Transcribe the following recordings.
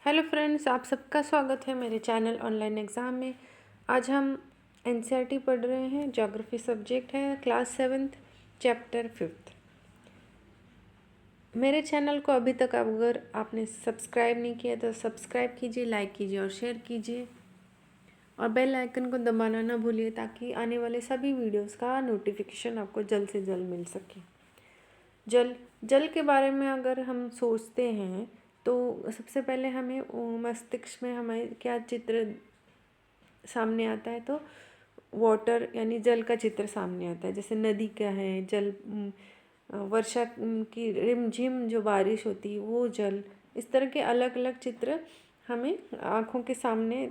Hello friends, आप सबका स्वागत है मेरे चैनल ऑनलाइन एग्ज़ाम में। आज हम एनसीईआरटी पढ़ रहे हैं। ज्योग्राफी सब्जेक्ट है, क्लास 7th चैप्टर 5th। मेरे चैनल को अभी तक अगर आपने सब्सक्राइब नहीं किया तो सब्सक्राइब कीजिए, लाइक कीजिए और शेयर कीजिए और बेल आइकन को दबाना ना भूलिए ताकि आने वाले सभी वीडियोस का नोटिफिकेशन आपको जल्द से जल्द मिल सके। जल जल के बारे में अगर हम सोचते हैं तो सबसे पहले हमें मस्तिष्क में हमें क्या चित्र सामने आता है, तो वाटर यानी जल का चित्र सामने आता है। जैसे नदी क्या है, जल, वर्षा की रिमझिम जो बारिश होती है वो जल, इस तरह के अलग अलग चित्र हमें आँखों के सामने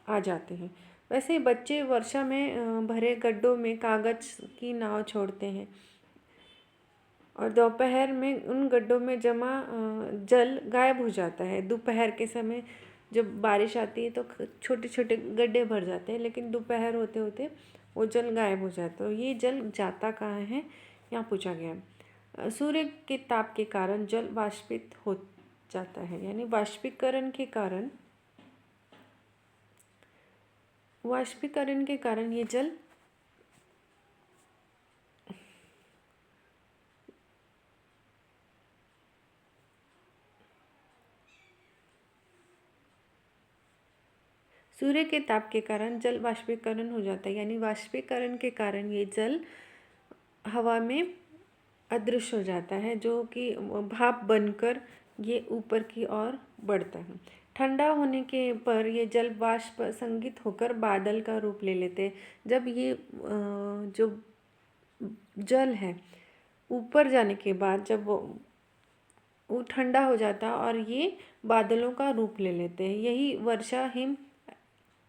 आ जाते हैं। वैसे ही बच्चे वर्षा में भरे गड्ढों में कागज़ की नाव छोड़ते हैं और दोपहर में उन गड्ढों में जमा जल गायब हो जाता है। दोपहर के समय जब बारिश आती है तो छोटे छोटे गड्ढे भर जाते हैं, लेकिन दोपहर होते होते वो जल गायब हो जाता है। ये जल जाता कहाँ है, यहाँ पूछा गया है। सूर्य के ताप के कारण जल वाष्पित हो जाता है, यानी वाष्पीकरण के कारण ये जल सूर्य के ताप के कारण जल वाष्पीकरण हो जाता है, यानी वाष्पीकरण के कारण ये जल हवा में अदृश्य हो जाता है, जो कि भाप बनकर ये ऊपर की ओर बढ़ता है। ठंडा होने के पर ये जल वाष्प संगित होकर बादल का रूप ले लेते हैं। जब ये जो जल है ऊपर जाने के बाद जब वो ठंडा हो जाता है और ये बादलों का रूप ले लेते हैं, यही वर्षा, हिम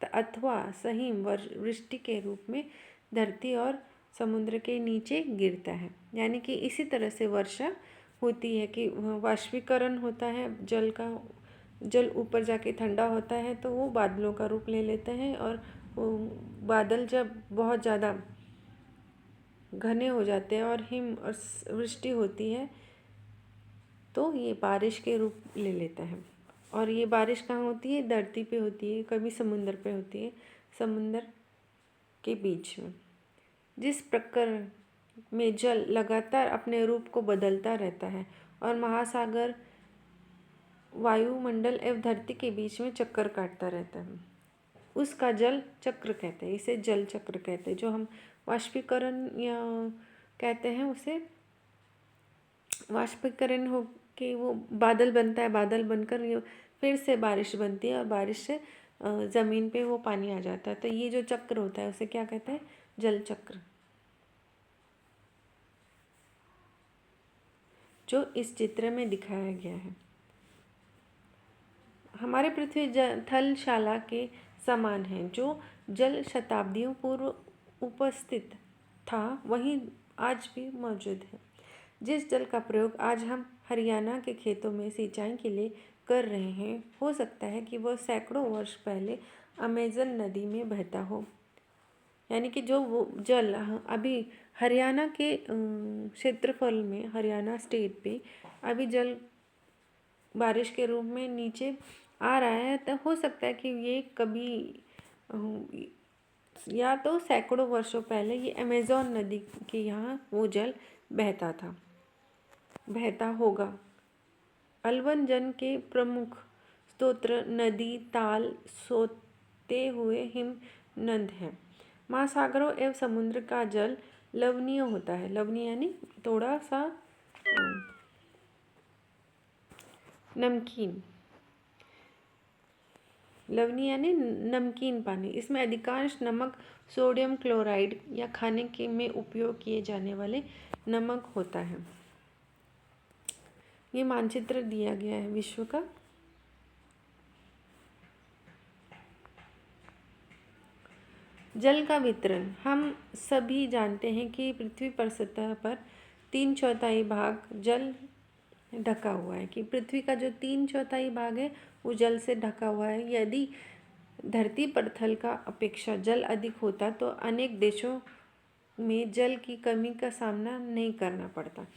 अथवा सहिम वृष्टि के रूप में धरती और समुद्र के नीचे गिरता है। यानी कि इसी तरह से वर्षा होती है कि वाष्पीकरण होता है जल का, जल ऊपर जाके ठंडा होता है तो वो बादलों का रूप ले लेते हैं और वो बादल जब बहुत ज़्यादा घने हो जाते हैं और हिम और वृष्टि होती है तो ये बारिश के रूप ले लेता है। और ये बारिश कहाँ होती है? धरती पे होती है, कभी समुद्र पे होती है, समुद्र के बीच में। जिस प्रकार में जल लगातार अपने रूप को बदलता रहता है और महासागर, वायुमंडल एवं धरती के बीच में चक्कर काटता रहता है, उसका जल चक्र कहते हैं। इसे जल चक्र कहते हैं। जो हम वाष्पीकरण या कहते हैं उसे वाष्पीकरण हो के वो बादल बनता है, बादल बनकर ये फिर से बारिश बनती है और बारिश से ज़मीन पे वो पानी आ जाता है। तो ये जो चक्र होता है उसे क्या कहते हैं? जल चक्र, जो इस चित्र में दिखाया गया है। हमारे पृथ्वी थलशाला के समान है। जो जल शताब्दियों पूर्व उपस्थित था वही आज भी मौजूद है। जिस जल का प्रयोग आज हम हरियाणा के खेतों में सिंचाई के लिए कर रहे हैं, हो सकता है कि वह सैकड़ों वर्ष पहले अमेज़न नदी में बहता हो। यानी कि जो वो जल अभी हरियाणा के क्षेत्रफल में, हरियाणा स्टेट पे अभी जल बारिश के रूप में नीचे आ रहा है, तो हो सकता है कि ये कभी या तो सैकड़ों वर्षों पहले ये अमेज़न नदी के यहाँ वो जल बहता होगा। अलवन जन के प्रमुख स्तोत्र नदी, ताल, सोते हुए हिम, नद है। महासागरों एवं समुद्र का जल लवणीय होता है। लवणीय यानी थोड़ा सा नमकीन, लवणीय यानी नमकीन पानी। इसमें अधिकांश नमक सोडियम क्लोराइड या खाने के में उपयोग किए जाने वाले नमक होता है। ये मानचित्र दिया गया है विश्व का। जल का वितरण। हम सभी जानते हैं कि पृथ्वी पर सतह पर 3/4 भाग जल ढका हुआ है, कि पृथ्वी का जो 3/4 भाग है वो जल से ढका हुआ है। यदि धरती पर थल का अपेक्षा जल अधिक होता तो अनेक देशों में जल की कमी का सामना नहीं करना पड़ता।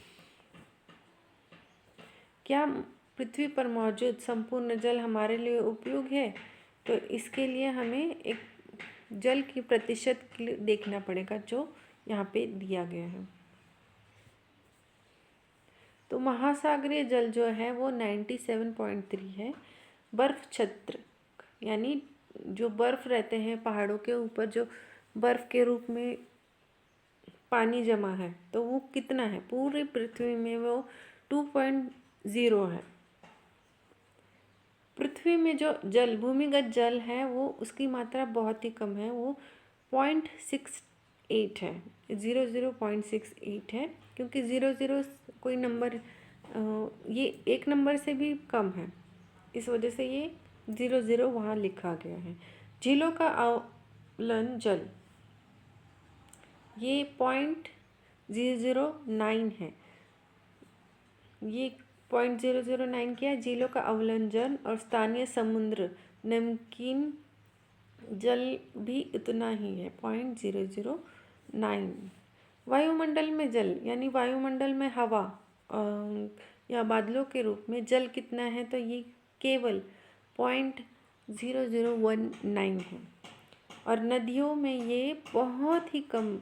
क्या पृथ्वी पर मौजूद संपूर्ण जल हमारे लिए उपयोग है, तो इसके लिए हमें एक जल की प्रतिशत देखना पड़ेगा जो यहाँ पे दिया गया है। तो महासागरीय जल जो है वो 97.3 है। बर्फ छत्र यानी जो बर्फ़ रहते हैं पहाड़ों के ऊपर, जो बर्फ़ के रूप में पानी जमा है, तो वो कितना है? पूरी पृथ्वी में वो 2.0 है। पृथ्वी में जो जल, भूमिगत जल है, वो उसकी मात्रा बहुत ही कम है, वो 0.68 है, 0.68 है, क्योंकि 00 कोई नंबर ये एक नंबर से भी कम है, इस वजह से ये 00 वहाँ लिखा गया है। झीलों का अवलन जल ये 0.009 है। ये 0.009 क्या है? झीलों का अवलन जल और स्थानीय समुद्र नमकीन जल भी इतना ही है, 0.009। वायुमंडल में जल यानी वायुमंडल में हवा या बादलों के रूप में जल कितना है? तो ये केवल 0.0019 है। और नदियों में ये बहुत ही कम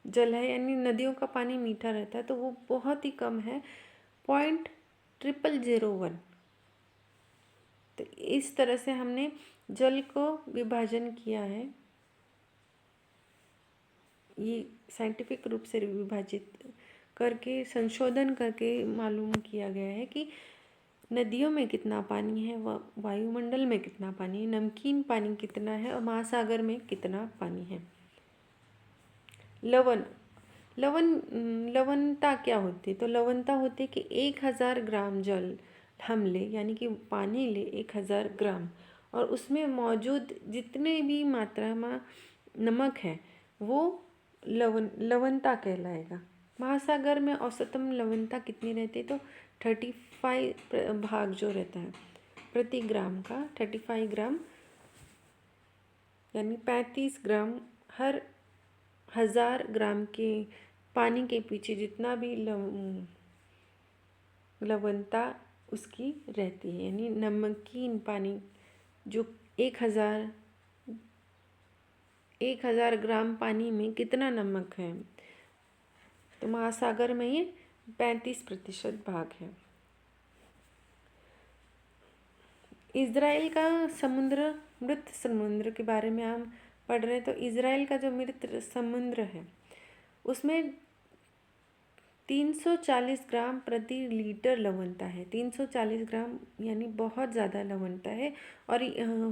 जल है, यानी नदियों का पानी मीठा रहता है, तो वो बहुत ही कम है, 0.0001। तो इस तरह से हमने जल को विभाजन किया है। ये साइंटिफिक रूप से विभाजित करके, संशोधन करके मालूम किया गया है कि नदियों में कितना पानी है, वायुमंडल में कितना पानी है, नमकीन पानी कितना है और महासागर में कितना पानी है। लवणता क्या होती है? तो लवणता होती है कि 1000 ग्राम जल हम ले, यानी कि पानी ले 1000 ग्राम, और उसमें मौजूद जितने भी मात्रा में नमक है वो लवणता कहलाएगा। महासागर में औसतन लवणता कितनी रहती है? तो 35 भाग जो रहता है प्रति ग्राम का, 35 ग्राम यानी 35 ग्राम हर 1000 ग्राम के पानी के पीछे जितना भी लवणता उसकी रहती है, यानी नमकीन पानी जो 1000 ग्राम पानी में कितना नमक है, तो महासागर में ये 35% भाग है। इज़राइल का समुद्र, मृत समुद्र के बारे में हम पढ़ रहे हैं। तो इज़राइल का जो मृत समुद्र है उसमें 340 ग्राम प्रति लीटर लवणता है। 340 ग्राम यानी बहुत ज़्यादा लवणता है। और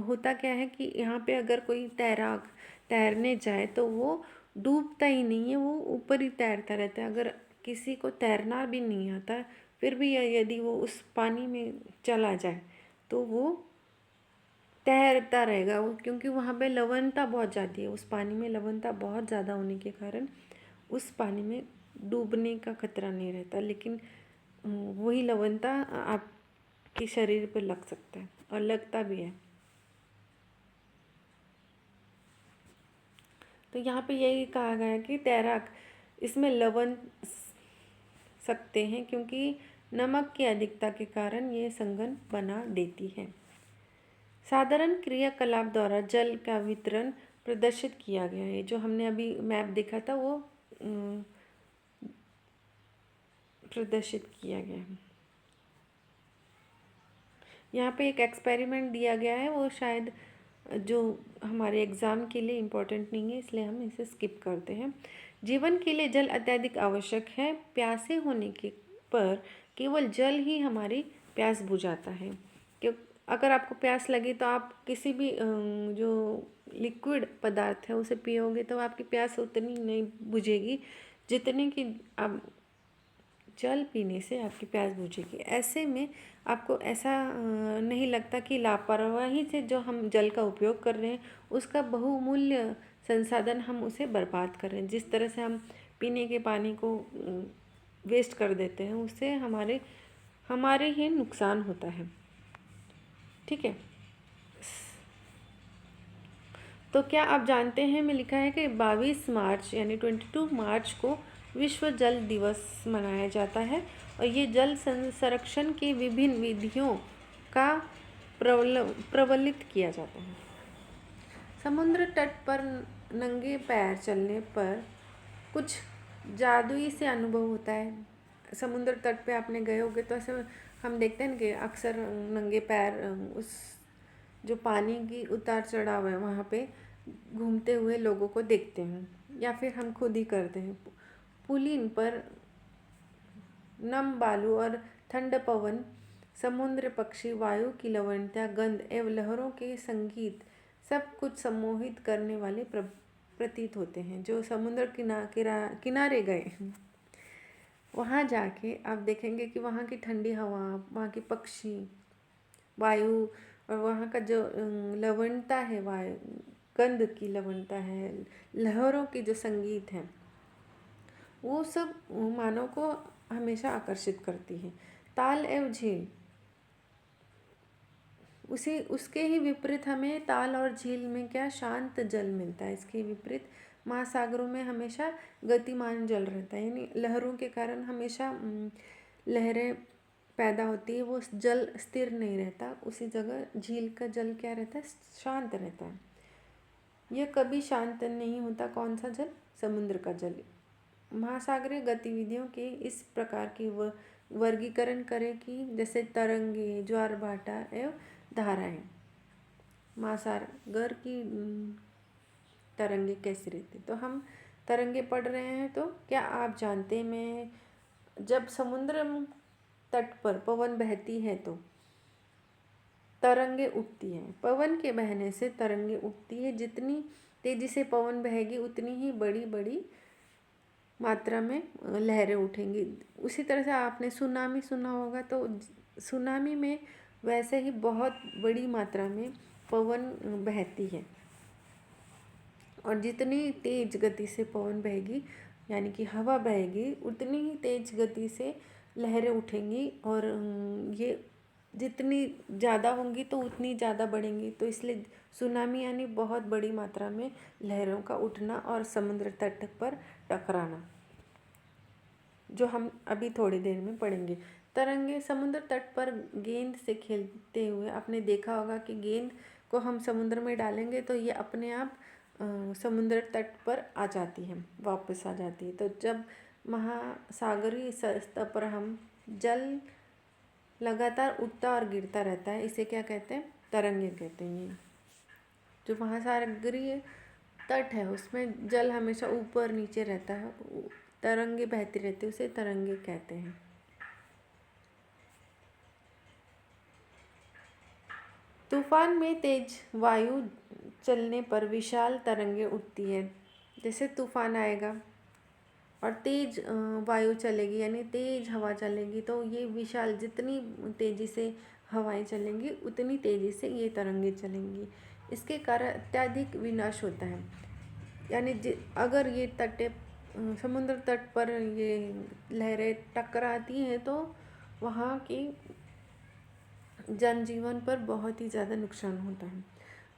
होता क्या है कि यहाँ पे अगर कोई तैराक तैरने जाए तो वो डूबता ही नहीं है, वो ऊपर ही तैरता रहता है। अगर किसी को तैरना भी नहीं आता फिर भी यदि वो उस पानी में चला जाए तो वो तैरता रहेगा, वो क्योंकि वहाँ पे लवणता बहुत ज़्यादा है, उस पानी में लवणता बहुत ज़्यादा होने के कारण उस पानी में डूबने का खतरा नहीं रहता। लेकिन वही लवणता आपके शरीर पर लग सकता है और लगता भी है। तो यहाँ पे यही कहा गया है कि तैराक इसमें लवण सकते हैं क्योंकि नमक की अधिकता के कारण ये संघन बना देती है। साधारण क्रियाकलाप द्वारा जल का वितरण प्रदर्शित किया गया है। जो हमने अभी मैप देखा था वो प्रदर्शित किया गया है। यहाँ पे एक एक्सपेरिमेंट दिया गया है, वो शायद जो हमारे एग्ज़ाम के लिए इम्पोर्टेंट नहीं है, इसलिए हम इसे स्किप करते हैं। जीवन के लिए जल अत्यधिक आवश्यक है। प्यासे होने के पर केवल जल ही हमारी प्यास बुझाता है। क्यों? अगर आपको प्यास लगे तो आप किसी भी जो लिक्विड पदार्थ है उसे पियोगे तो आपकी प्यास उतनी नहीं बुझेगी जितनी कि आप जल पीने से आपकी प्यास बुझेगी। ऐसे में आपको ऐसा नहीं लगता कि लापरवाही से जो हम जल का उपयोग कर रहे हैं उसका बहुमूल्य संसाधन हम उसे बर्बाद कर रहे हैं। जिस तरह से हम पीने के पानी को वेस्ट कर देते हैं उससे हमारे ही नुकसान होता है। ठीक है, तो क्या आप जानते हैं में लिखा है कि 22 मार्च यानी 22 मार्च को विश्व जल दिवस मनाया जाता है और ये जल संरक्षण की विभिन्न विधियों का प्रवलित किया जाता है। समुद्र तट पर नंगे पैर चलने पर कुछ जादुई से अनुभव होता है। समुद्र तट पे आपने गए होगे तो ऐसे हम देखते हैं कि अक्सर नंगे पैर उस जो पानी की उतार चढ़ाव है वहाँ पे घूमते हुए लोगों को देखते हैं, या फिर हम खुद ही करते हैं। पुलिन पर नम बालू और ठंड पवन, समुद्र, पक्षी, वायु की लवणता, गंध एवं लहरों के संगीत सब कुछ सम्मोहित करने वाले प्रतीत होते हैं। जो समुद्र किनारे गए वहाँ जाके आप देखेंगे कि वहाँ की ठंडी हवा, वहाँ के पक्षी, वायु और वहाँ का जो लवणता है, वायु गंध की लवणता है, लहरों की जो संगीत है, वो सब मानव को हमेशा आकर्षित करती है। ताल एवं झील, उसके ही विपरीत हमें ताल और झील में क्या शांत जल मिलता है। इसके विपरीत महासागरों में हमेशा गतिमान जल रहता है, यानी लहरों के कारण हमेशा लहरें पैदा होती है, वो जल स्थिर नहीं रहता। उसी जगह झील का जल क्या रहता है, शांत रहता है। यह कभी शांत नहीं होता। कौन सा जल? समुद्र का जल। महासागरीय गतिविधियों के इस प्रकार की वर्गीकरण करें कि जैसे तरंगे, ज्वार भाटा एवं धाराएं। महासागर की तरंगे कैसी रहती? तो हम तरंगे पढ़ रहे हैं तो क्या आप जानते हैं, मैं जब समुद्र तट पर पवन बहती है तो तरंगे उठती हैं। पवन के बहने से तरंगे उठती है। जितनी तेजी से पवन बहेगी उतनी ही बड़ी बड़ी मात्रा में लहरें उठेंगी। उसी तरह से आपने सुनामी सुना होगा, तो सुनामी में वैसे ही बहुत बड़ी मात्रा में पवन बहती है, और जितनी तेज गति से पवन बहेगी यानी कि हवा बहेगी उतनी ही तेज गति से लहरें उठेंगी, और ये जितनी ज़्यादा होंगी तो उतनी ज़्यादा बढ़ेंगी। तो इसलिए सुनामी यानी बहुत बड़ी मात्रा में लहरों का उठना और समुद्र तट पर टकराना, जो हम अभी थोड़ी देर में पढ़ेंगे। तरंगे समुद्र तट पर गेंद से खेलते हुए, आपने देखा होगा कि गेंद को हम समुद्र में डालेंगे तो ये अपने आप समुद्र तट पर आ जाती है, वापस आ जाती है। तो जब महासागरीय सतह पर हम जल लगातार उठता और गिरता रहता है, इसे क्या कहते हैं? तरंगे कहते हैं। जो महासागरीय तट है उसमें जल हमेशा ऊपर नीचे रहता है, तरंगे बहती रहती है, उसे तरंगे कहते हैं। तूफान में तेज वायु चलने पर विशाल तरंगे उठती है। जैसे तूफान आएगा और तेज वायु चलेगी यानी तेज हवा चलेगी, तो ये विशाल, जितनी तेजी से हवाएं चलेंगी उतनी तेजी से ये तरंगे चलेंगी। इसके कारण अत्यधिक विनाश होता है। यानी अगर ये समुद्र तट पर ये लहरें टकराती हैं तो वहाँ की जनजीवन पर बहुत ही ज़्यादा नुकसान होता है।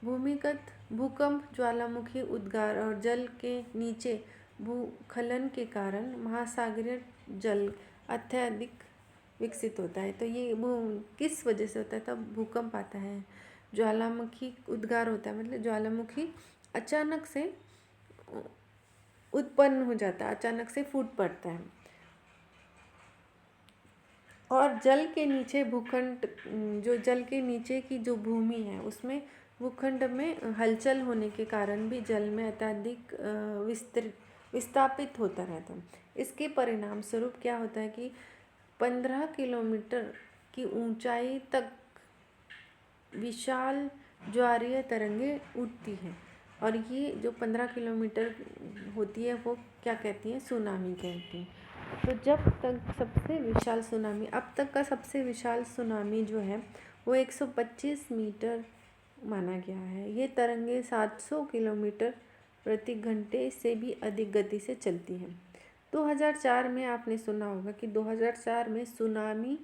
भूमिगत भूकंप, ज्वालामुखी उद्गार और जल के नीचे भूस्खलन के कारण महासागरीय जल अत्यधिक विकसित होता है। तो ये किस वजह से होता है? तब भूकंप आता है, ज्वालामुखी उद्गार होता है, मतलब ज्वालामुखी अचानक से उत्पन्न हो जाता है, अचानक से फूट पड़ता है। और जल के नीचे भूखंड, जो जल के नीचे की जो भूमि है उसमें भूखंड में हलचल होने के कारण भी जल में अत्यधिक विस्थापित होता रहता है। इसके परिणाम स्वरूप क्या होता है कि 15 किलोमीटर की ऊंचाई तक विशाल ज्वारीय तरंगे उठती हैं, और ये जो 15 किलोमीटर होती है वो क्या कहती हैं? सुनामी कहती हैं। तो जब तक सबसे विशाल सुनामी, अब तक का सबसे विशाल सुनामी जो है वो 125 मीटर माना गया है। ये तरंगे 700 किलोमीटर प्रति घंटे से भी अधिक गति से चलती हैं। 2004 में आपने सुना होगा कि 2004 में सुनामी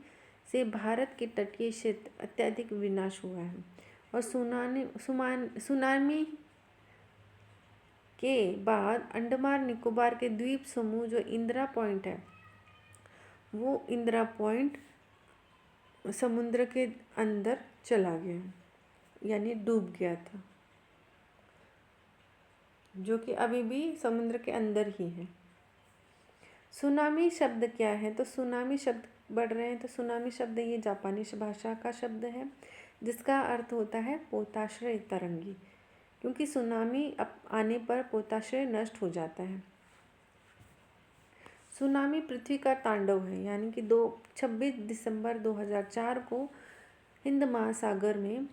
से भारत के तटीय क्षेत्र अत्यधिक विनाश हुआ है, और सुनामी के बाद अंडमान निकोबार के द्वीप समूह जो इंदिरा पॉइंट है वो इंदिरा पॉइंट समुद्र के अंदर चला गया, यानी डूब गया था, जो कि अभी भी समुद्र के अंदर ही है। सुनामी शब्द क्या है? तो सुनामी शब्द बढ़ रहे हैं, तो सुनामी शब्द ये जापानी भाषा का शब्द है, जिसका अर्थ होता है पोताश्रय तरंगी, क्योंकि सुनामी आने पर पोताश्रय नष्ट हो जाता है। सुनामी पृथ्वी का तांडव है, यानी कि 26 दिसंबर 2004 को हिंद महासागर में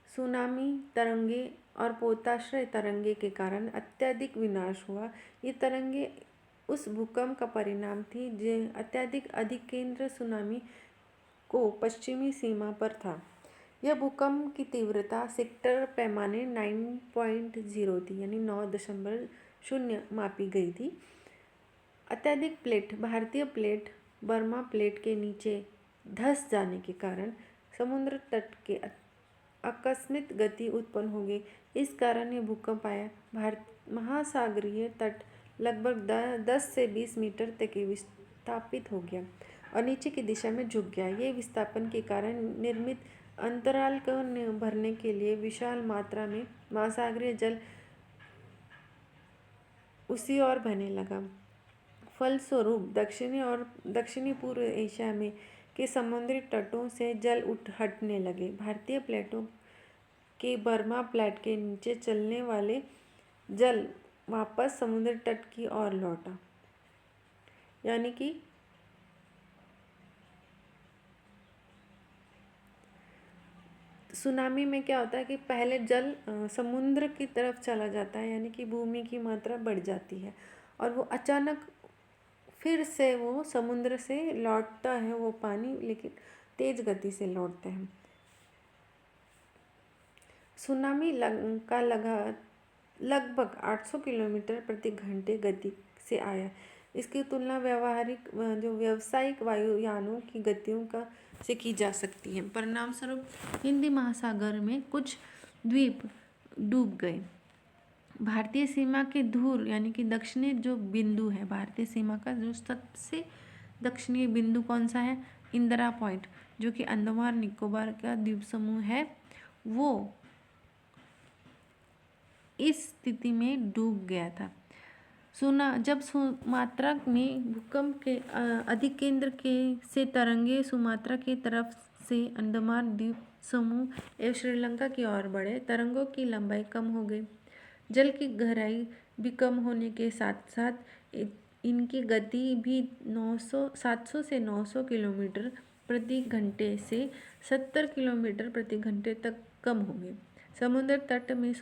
सुनामी तरंगे और पोताश्रय तरंगे के कारण अत्यधिक विनाश हुआ। ये तरंगे उस भूकंप का परिणाम थी जो अत्यधिक अधिकेंद्र सुनामी को पश्चिमी सीमा पर था। यह भूकंप की तीव्रता सेक्टर पैमाने 9.0 थी, यानी 9.0 मापी गई थी। अत्यधिक प्लेट, भारतीय प्लेट बर्मा प्लेट के नीचे धंस जाने के कारण समुद्र तट के आकस्मिक गति उत्पन्न हो गई। इस कारण ये भूकंप आया। भारत महासागरीय तट लगभग 10 से 20 मीटर तक विस्थापित हो गया और नीचे की दिशा में झुक गया। ये विस्थापन के कारण निर्मित अंतराल को भरने के लिए विशाल मात्रा में महासागरीय जल उसी ओर बहने लगा। फलस्वरूप दक्षिणी और दक्षिणी पूर्व एशिया में के समुद्री तटों से जल हटने लगे। भारतीय प्लेटों के बर्मा प्लेट के नीचे चलने वाले जल वापस समुद्र तट की ओर लौटा, यानी कि सुनामी में क्या होता है कि पहले जल समुद्र की तरफ चला जाता है, यानी कि भूमि की मात्रा बढ़ जाती है और वो अचानक फिर से वो समुद्र से लौटता है वो पानी, लेकिन तेज गति से लौटता है। सुनामी का लगभग 800 किलोमीटर प्रति घंटे गति से आया। इसकी तुलना व्यावसायिक वायुयानों की गतियों से की जा सकती है। परिणाम स्वरूप हिंदी महासागर में कुछ द्वीप डूब गए। भारतीय सीमा के दूर, यानी कि दक्षिणी जो बिंदु है, भारतीय सीमा का जो सबसे दक्षिणी बिंदु कौन सा है? इंदिरा पॉइंट, जो कि अंडमान निकोबार का द्वीप समूह है, वो इस स्थिति में डूब गया था। जब सुमात्रा में भूकंप के अधिकेंद्र से तरंगे सुमात्रा की तरफ से अंडमान द्वीप समूह एवं श्रीलंका की ओर बढ़े, तरंगों की लंबाई कम हो गई। जल की गहराई भी कम होने के साथ साथ इनकी गति भी 700 से 900 किलोमीटर प्रति घंटे से 70 किलोमीटर प्रति घंटे तक कम हो गई। समुद्र तट में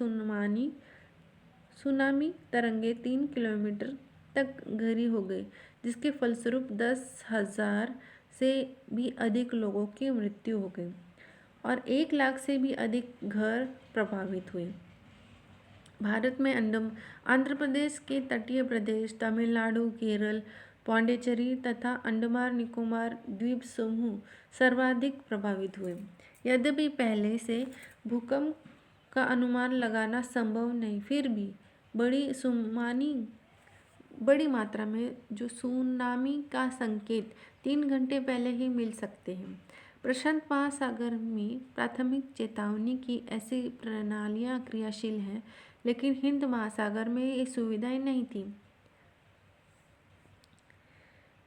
सुनामी तरंगे 3 किलोमीटर तक गहरी हो गई, जिसके फलस्वरूप 10,000 से भी अधिक लोगों की मृत्यु हो गई और 1 लाख से भी अधिक घर प्रभावित हुए। भारत में आंध्र प्रदेश के तटीय प्रदेश, तमिलनाडु, केरल, पांडिचेरी तथा अंडमान निकोबार द्वीप समूह सर्वाधिक प्रभावित हुए। यद्यपि पहले से भूकंप का अनुमान लगाना संभव नहीं, फिर भी बड़ी मात्रा में जो सुनामी का संकेत 3 घंटे पहले ही मिल सकते हैं। प्रशांत महासागर में प्राथमिक चेतावनी की ऐसी प्रणालियाँ क्रियाशील हैं, लेकिन हिंद महासागर में ये सुविधाएं नहीं थी।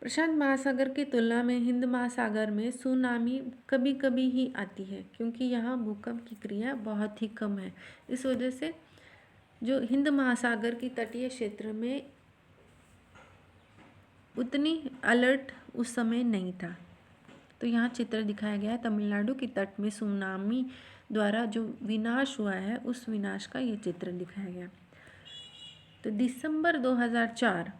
प्रशांत महासागर की तुलना में हिंद महासागर में सुनामी कभी कभी ही आती है, क्योंकि यहाँ भूकंप की क्रिया बहुत ही कम है। इस वजह से जो हिंद महासागर की तटीय क्षेत्र में उतनी अलर्ट उस समय नहीं था। तो यहाँ चित्र दिखाया गया है तमिलनाडु के तट में सुनामी द्वारा जो विनाश हुआ है, उस विनाश का ये चित्र दिखाया गया। तो दिसंबर 2004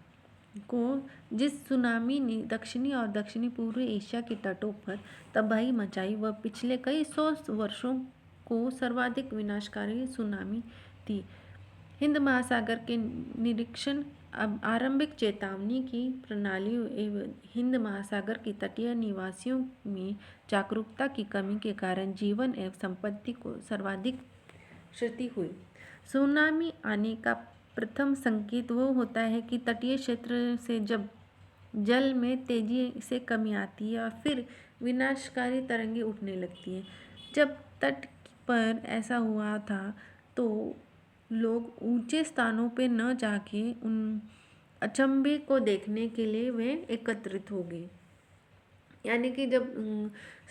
को जिस सुनामी ने दक्षिणी और दक्षिणी पूर्वी एशिया के तटों पर तबाही मचाई, वह पिछले कई 100 वर्षों को सर्वाधिक विनाशकारी सुनामी थी। हिंद महासागर के निरीक्षण आरंभिक चेतावनी की प्रणालियों एवं हिंद महासागर के तटीय निवासियों में जागरूकता की कमी के कारण जीवन एवं संपत्ति को सर्वाधिक क्षति हुई। सुनामी आने का प्रथम संकेत वो होता है कि तटीय क्षेत्र से जब जल में तेजी से कमी आती है और फिर विनाशकारी तरंगें उठने लगती हैं। जब तट पर ऐसा हुआ था तो लोग ऊंचे स्थानों पे न जाके उन अचंभे को देखने के लिए वे एकत्रित हो गए। यानी कि जब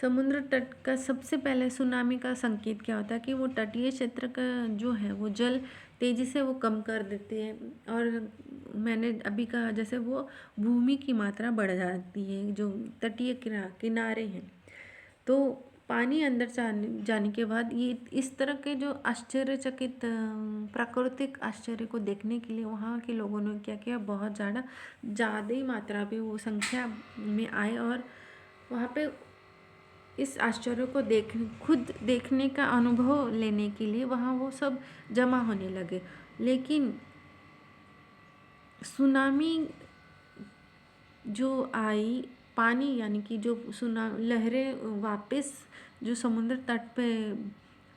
समुद्र तट का सबसे पहले सुनामी का संकेत क्या होता है कि वो तटीय क्षेत्र का जो है वो जल तेजी से वो कम कर देते हैं। और मैंने अभी कहा जैसे वो भूमि की मात्रा बढ़ जाती है जो तटीय किनारे हैं। तो पानी अंदर जाने के बाद ये इस तरह के जो आश्चर्यचकित प्राकृतिक आश्चर्य को देखने के लिए वहाँ के लोगों ने क्या किया, बहुत ज़्यादा ही मात्रा पे वो संख्या में आए और वहाँ पे इस आश्चर्य को खुद देखने का अनुभव लेने के लिए वहाँ वो सब जमा होने लगे। लेकिन सुनामी जो आई, पानी यानी कि जो लहरें वापस जो समुद्र तट पे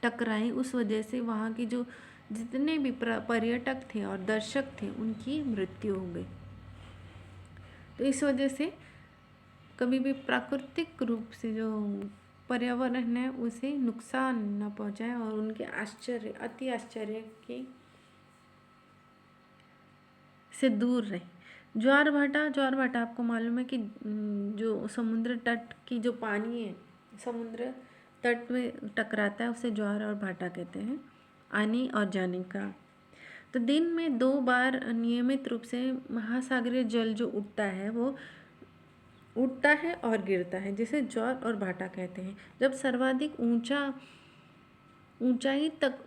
टकराई, उस वजह से वहाँ की जो जितने भी पर्यटक थे और दर्शक थे उनकी मृत्यु हो गई। तो इस वजह से कभी भी प्राकृतिक रूप से जो पर्यावरण है उसे नुकसान न पहुंचाए और उनके अति आश्चर्य के से दूर रहे। ज्वार भाटा आपको मालूम है कि जो समुद्र तट की जो पानी है समुद्र तट में टकराता है उसे ज्वार और भाटा कहते हैं, आने और जाने का। तो दिन में 2 बार नियमित रूप से महासागरीय जल जो उठता है वो उठता है और गिरता है, जिसे ज्वार और भाटा कहते हैं। जब सर्वाधिक ऊंचाई तक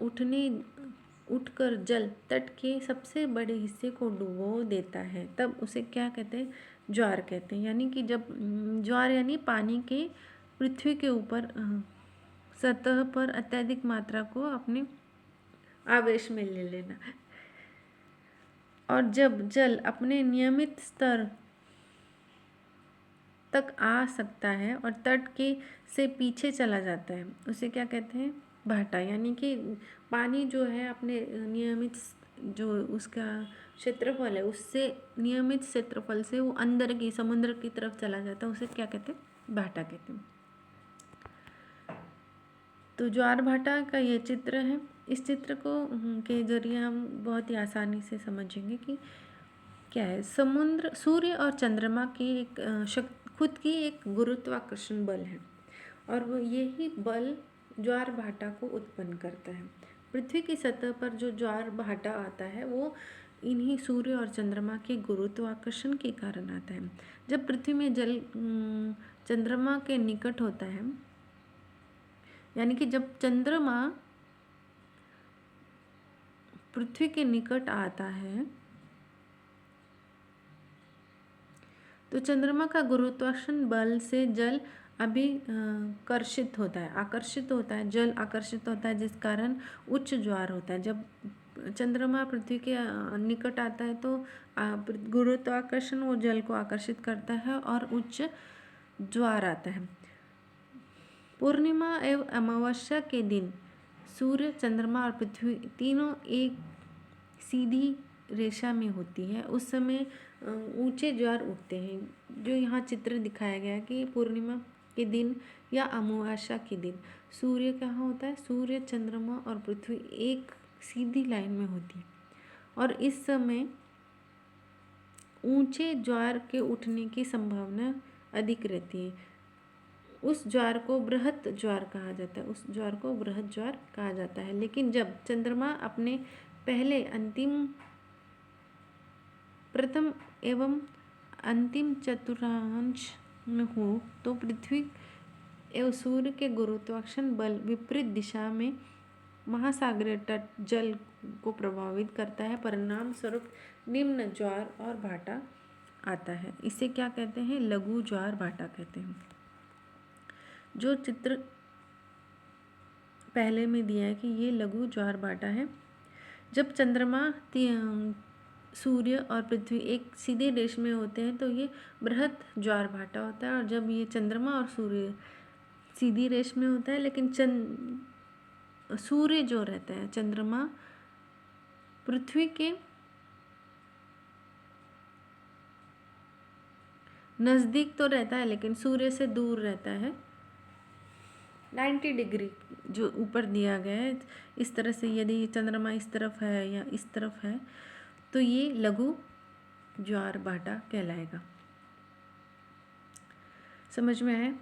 उठकर जल तट के सबसे बड़े हिस्से को डुबो देता है तब उसे क्या कहते हैं, ज्वार कहते हैं। यानी कि जब ज्वार यानी पानी के पृथ्वी के ऊपर सतह पर अत्यधिक मात्रा को अपने आवेश में ले लेना, और जब जल अपने नियमित स्तर तक आ सकता है और तट के से पीछे चला जाता है उसे क्या कहते हैं, भाटा। यानी कि पानी जो है अपने नियमित जो उसका क्षेत्रफल है उससे नियमित क्षेत्रफल से वो अंदर की समुद्र की तरफ चला जाता है, उसे क्या कहते हैं, भाटा कहते हैं। तो ज्वार भाटा का ये चित्र है। इस चित्र को के जरिए हम बहुत ही आसानी से समझेंगे कि क्या है। सूर्य और चंद्रमा की एक खुद की एक गुरुत्वाकर्षण बल है और वो यही बल ज्वार भाटा को उत्पन्न करता है। पृथ्वी की सतह पर जो ज्वार भाटा आता है वो इन्हीं सूर्य और चंद्रमा के गुरुत्वाकर्षण के कारण आता है। जब पृथ्वी में जल चंद्रमा के निकट होता है, यानी कि जब चंद्रमा पृथ्वी के निकट आता है तो चंद्रमा का गुरुत्वाकर्षण बल से जल आकर्षित होता है, जल आकर्षित होता है, जिस कारण उच्च ज्वार होता है। जब चंद्रमा पृथ्वी के निकट आता है तो गुरुत्वाकर्षण वो जल को आकर्षित करता है और उच्च ज्वार आता है। पूर्णिमा एवं अमावस्या के दिन सूर्य, चंद्रमा और पृथ्वी तीनों एक सीधी रेखा में होती है। उस समय ऊंचे ज्वार उठते हैं। जो यहाँ चित्र दिखाया गया है कि पूर्णिमा के दिन या अमावस्या के दिन सूर्य कहाँ होता है, सूर्य, चंद्रमा और पृथ्वी एक सीधी लाइन में होती है और इस समय ऊंचे ज्वार के उठने की संभावना अधिक रहती है। उस ज्वार को बृहत ज्वार कहा जाता है। लेकिन जब चंद्रमा अपने प्रथम एवं अंतिम चतुर्थांश में हो तो पृथ्वी एवं सूर्य के गुरुत्वाकर्षण बल विपरीत दिशा में महासागरीय तट जल को प्रभावित करता है। परिणाम स्वरूप निम्न ज्वार और भाटा आता है। इसे क्या कहते हैं, लघु ज्वार भाटा कहते हैं। जो चित्र पहले में दिया है कि ये लघु ज्वार भाटा है। जब चंद्रमा, सूर्य और पृथ्वी एक सीधे रेखा में होते हैं तो ये बृहत ज्वार भाटा होता है। और जब ये चंद्रमा और सूर्य सीधी रेखा में होता है लेकिन सूर्य जो रहता है, चंद्रमा पृथ्वी के नज़दीक तो रहता है लेकिन सूर्य से दूर रहता है। 90 डिग्री जो ऊपर दिया गया है, इस तरह से यदि चंद्रमा इस तरफ है या इस तरफ है तो ये लघु ज्वार भाटा कहलाएगा। समझ में आया?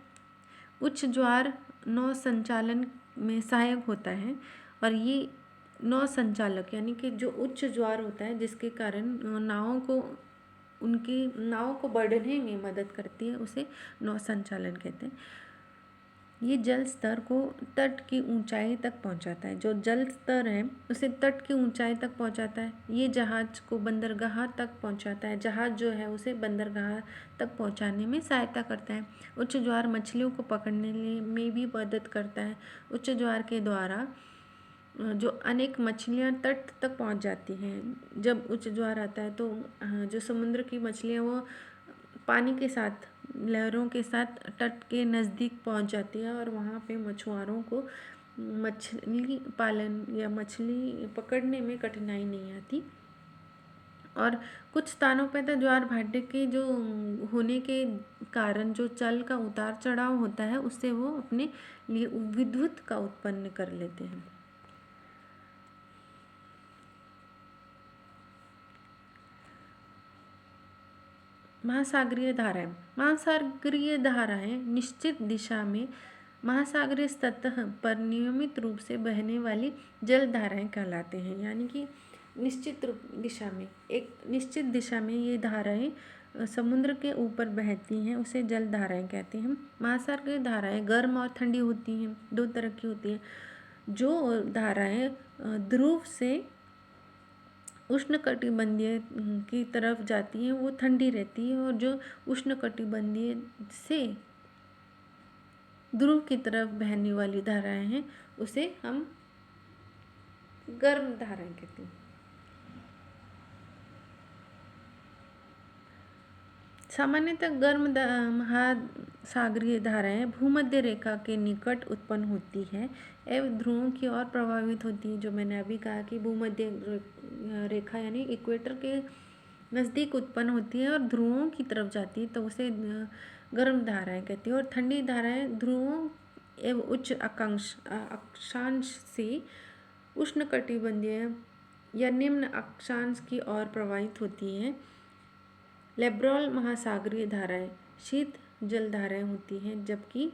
उच्च ज्वार नौ संचालन में सहायक होता है और ये नौ संचालक यानी कि जो उच्च ज्वार होता है जिसके कारण उनकी नाव को बढ़ने में मदद करती है, उसे नौ संचालन कहते हैं। ये जल स्तर को तट की ऊंचाई तक पहुंचाता है। जो जल स्तर है उसे तट की ऊंचाई तक पहुंचाता है। ये जहाज को बंदरगाह तक पहुंचाता है। जहाज जो है उसे बंदरगाह तक पहुंचाने में सहायता करता है। उच्च ज्वार मछलियों को पकड़ने में भी मदद करता है। उच्च ज्वार के द्वारा जो अनेक मछलियाँ तट तक पहुंच जाती हैं। जब उच्च ज्वार आता है तो जो समुद्र की मछलियाँ वो पानी के साथ, लहरों के साथ तट के नज़दीक पहुंच जाती है और वहाँ पे मछुआरों को मछली पालन या मछली पकड़ने में कठिनाई नहीं आती। और कुछ स्थानों पे तो ज्वार भाटे के जो होने के कारण जो जल का उतार चढ़ाव होता है उससे वो अपने लिए विद्युत का उत्पन्न कर लेते हैं। महासागरीय धाराएं निश्चित दिशा में महासागरीय सतह पर नियमित रूप से बहने वाली जल धाराएं कहलाते हैं। यानी कि निश्चित दिशा में ये धाराएं समुद्र के ऊपर बहती हैं, उसे जल धाराएं कहते हैं। महासागरीय धाराएं गर्म और ठंडी होती हैं, दो तरह की होती हैं। जो धाराएं ध्रुव से उष्णकटिबंधीय की तरफ जाती हैं वो ठंडी रहती है और जो उष्णकटिबंधीय से ध्रुव की तरफ बहने वाली धाराएं हैं उसे हम गर्म धाराएं कहते हैं। सामान्यतः गर्म महासागरीय धाराएं भूमध्य रेखा के निकट उत्पन्न होती है एवं ध्रुवों की ओर प्रभावित होती है। जो मैंने अभी कहा कि भूमध्य रेखा यानी इक्वेटर के नज़दीक उत्पन्न होती है और ध्रुवों की तरफ जाती है तो उसे गर्म धाराएं कहती है। और ठंडी धाराएं ध्रुवों एवं उच्च अक्षांश से उष्णकटिबंधीय या निम्न अक्षांश की ओर प्रवाहित होती हैं। लेब्रॉल महासागरीय धाराएं शीत जल धाराएं होती हैं, जबकि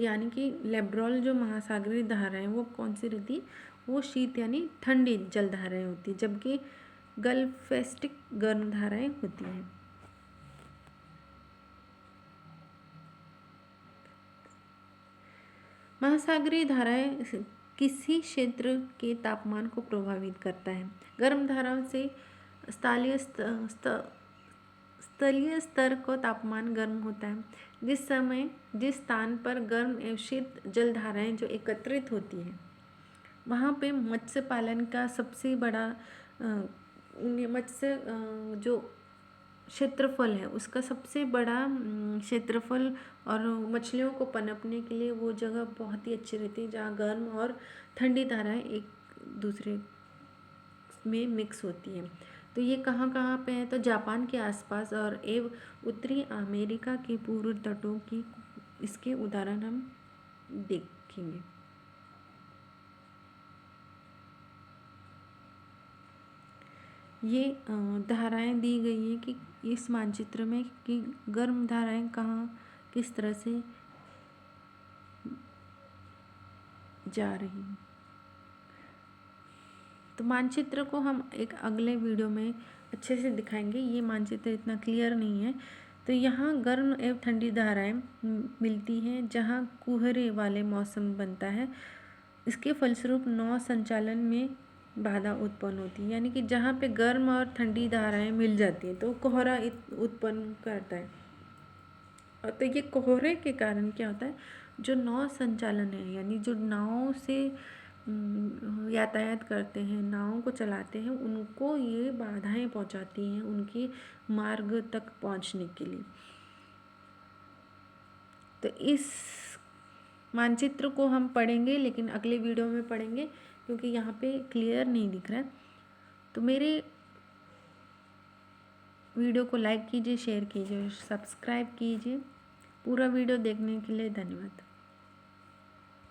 यानी कि लेब्रॉल जो महासागरीय धाराएं वो कौन सी रहती है, वो शीत यानी ठंडी जल धाराएं होती है, जबकि गल्फेस्टिक गर्म धाराएं होती हैं। महासागरीय धाराएं किसी क्षेत्र के तापमान को प्रभावित करता है। गर्म धाराओं से स्थलीय स्तर का तापमान गर्म होता है। जिस स्थान पर गर्म एवं शीत जल धाराएं जो एकत्रित होती हैं वहाँ पे मत्स्य पालन का सबसे बड़ा जो क्षेत्रफल है उसका सबसे बड़ा क्षेत्रफल और मछलियों को पनपने के लिए वो जगह बहुत ही अच्छी रहती है जहाँ गर्म और ठंडी धाराएं एक दूसरे में मिक्स होती हैं। तो ये कहाँ कहाँ पे है, तो जापान के आसपास और एवं उत्तरी अमेरिका के पूर्व तटों की इसके उदाहरण हम देखेंगे। ये धाराएं दी गई है कि इस मानचित्र में कि गर्म धाराएं कहाँ किस तरह से जा रही हैं। तो मानचित्र को हम एक अगले वीडियो में अच्छे से दिखाएंगे। ये मानचित्र इतना क्लियर नहीं है। तो यहाँ गर्म एवं ठंडी धाराएं मिलती हैं जहाँ कुहरे वाले मौसम बनता है। इसके फलस्वरूप नौ संचालन में बाधा उत्पन्न होती है। यानी कि जहाँ पे गर्म और ठंडी धाराएं मिल जाती हैं तो कोहरा उत्पन्न करता है। और तो ये कोहरे के कारण क्या होता है, जो नौ संचालन है यानी जो नावों से यातायात करते हैं, नावों को चलाते हैं, उनको ये बाधाएं पहुंचाती हैं उनके मार्ग तक पहुंचने के लिए। तो इस मानचित्र को हम पढ़ेंगे लेकिन अगले वीडियो में पढ़ेंगे क्योंकि यहाँ पे क्लियर नहीं दिख रहा है। तो मेरे वीडियो को लाइक कीजिए, शेयर कीजिए और सब्सक्राइब कीजिए। पूरा वीडियो देखने के लिए धन्यवाद।